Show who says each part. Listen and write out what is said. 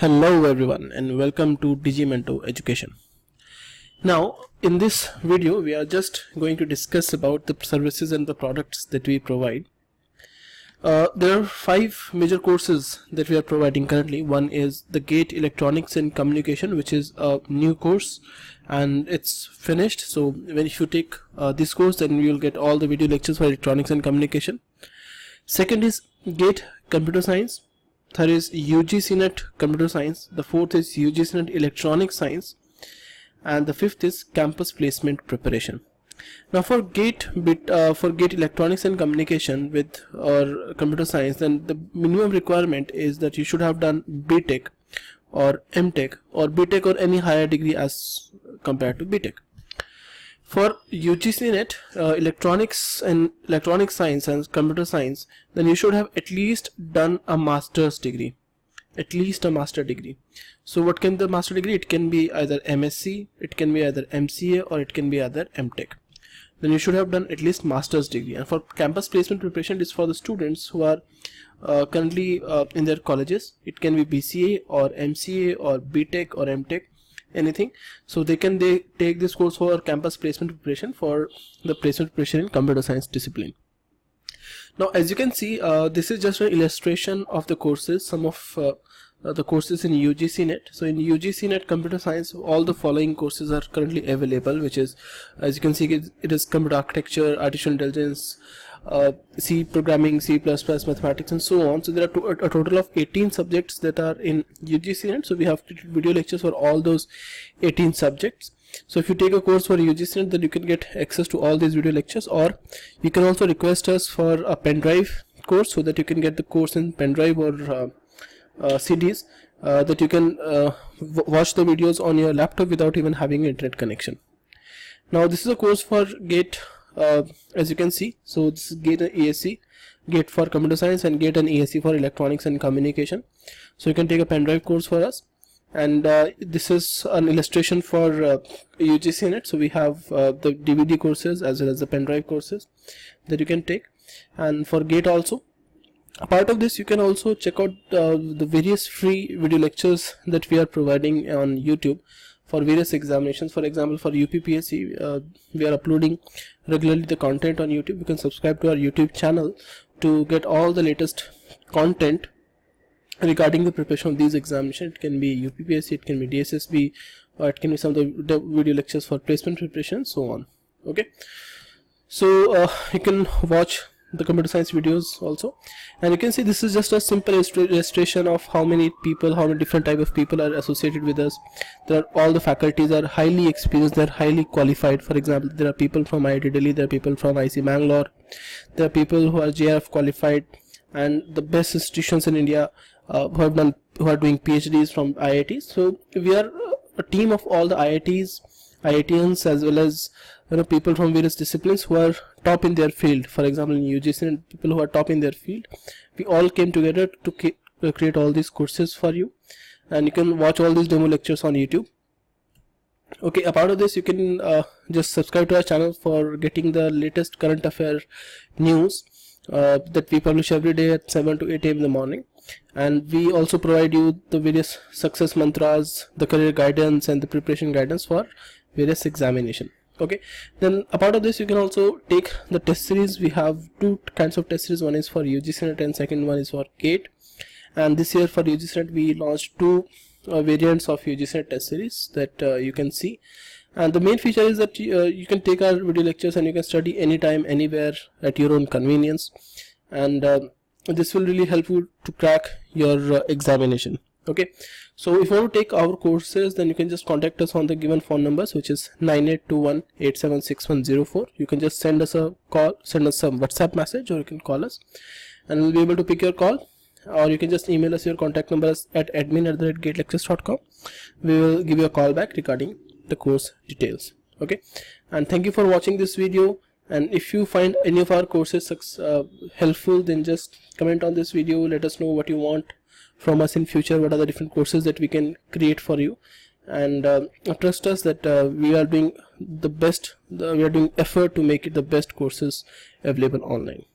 Speaker 1: Hello everyone and welcome to Digimento Education. Now in this video we are just going to discuss about the services and the products that we provide. There are 5 major courses that we are providing currently. One is the GATE Electronics and Communication, which is a new course and it's finished. So if you take this course, then you will get all the video lectures for electronics and communication. Second is GATE Computer Science. Third is UGC NET Computer Science. The fourth is UGC NET Electronic Science, and the fifth is Campus Placement Preparation. Now for GATE Electronics and Communication with or Computer Science, then the minimum requirement is that you should have done BTech or MTech or BTech or any higher degree as compared to BTech. For UGC NET Electronics and Electronic Science and Computer Science, then you should have at least done a master's degree, at least a master degree. So what can the master degree? It can be either MSc, it can be either MCA, or it can be either MTech. Then you should have done at least master's degree. And for campus placement preparation, it is for the students who are currently in their colleges. It can be BCA or MCA or BTech or MTech, anything. So they take this course for campus placement preparation for the placement preparation in computer science discipline. Now as you can see, this is just an illustration of the courses, some of the courses in UGC NET. So in UGC NET Computer Science, all the following courses are currently available, which is, as you can see, it is computer architecture, artificial intelligence, C programming, C++, mathematics, and so on. So there are a total of 18 subjects that are in UGC NET. So we have video lectures for all those 18 subjects. So if you take a course for UGC NET, then you can get access to all these video lectures, or you can also request us for a pen drive course, so that you can get the course in pen drive or CDs, that you can watch the videos on your laptop without even having an internet connection. Now this is a course for GATE, as you can see. So this is GATE and ESC, GATE for Computer Science and GATE and ESC for Electronics and Communication. So you can take a pen drive course for us, and this is an illustration for UGC NET. So we have the DVD courses as well as the pen drive courses that you can take, and for GATE also. Apart of this, you can also check out the various free video lectures that we are providing on YouTube for various examinations. For example, for UPPSC, we are uploading regularly the content on YouTube. You can subscribe to our YouTube channel to get all the latest content regarding the preparation of these examinations. It can be UPPSC, it can be DSSB, or it can be some of the video lectures for placement preparation, so on. Okay, so you can watch the computer science videos also, and you can see this is just a simple illustration of how many people, how many different type of people are associated with us. All the faculties are highly experienced, they are highly qualified. For example, there are people from IIT Delhi, there are people from IC Bangalore, there are people who are JRF qualified, and the best institutions in India who are doing PhDs from IITs. So we are a team of all the IITs, IITians, as well as people from various disciplines who are top in their field. For example, in UGC, people who are top in their field, we all came together to create all these courses for you, and you can watch all these demo lectures on YouTube. Okay, apart of this, you can just subscribe to our channel for getting the latest current affair news that we publish every day at 7 to 8 a.m. in the morning. And we also provide you the various success mantras, the career guidance, and the preparation guidance for various examination. Okay, then apart of this, you can also take the test series. We have 2 kinds of test series. One is for UGC NET and second one is for GATE. And this year for UGC NET, we launched 2 variants of UGC NET test series that you can see. And the main feature is that you can take our video lectures and you can study anytime, anywhere, at your own convenience. And this will really help you to crack your examination. Okay, so if you want to take our courses, then you can just contact us on the given phone numbers, which is 9821876104. You can just send us a call, send us a WhatsApp message, or you can call us and we'll be able to pick your call. Or you can just email us your contact numbers at admin@gatelectures.com. We will give you a call back regarding the course details. Okay, and thank you for watching this video. And if you find any of our courses helpful, then just comment on this video. Let us know what you want from us in future, what are the different courses that we can create for you, and trust us that we are doing the best, we are doing effort to make it the best courses available online.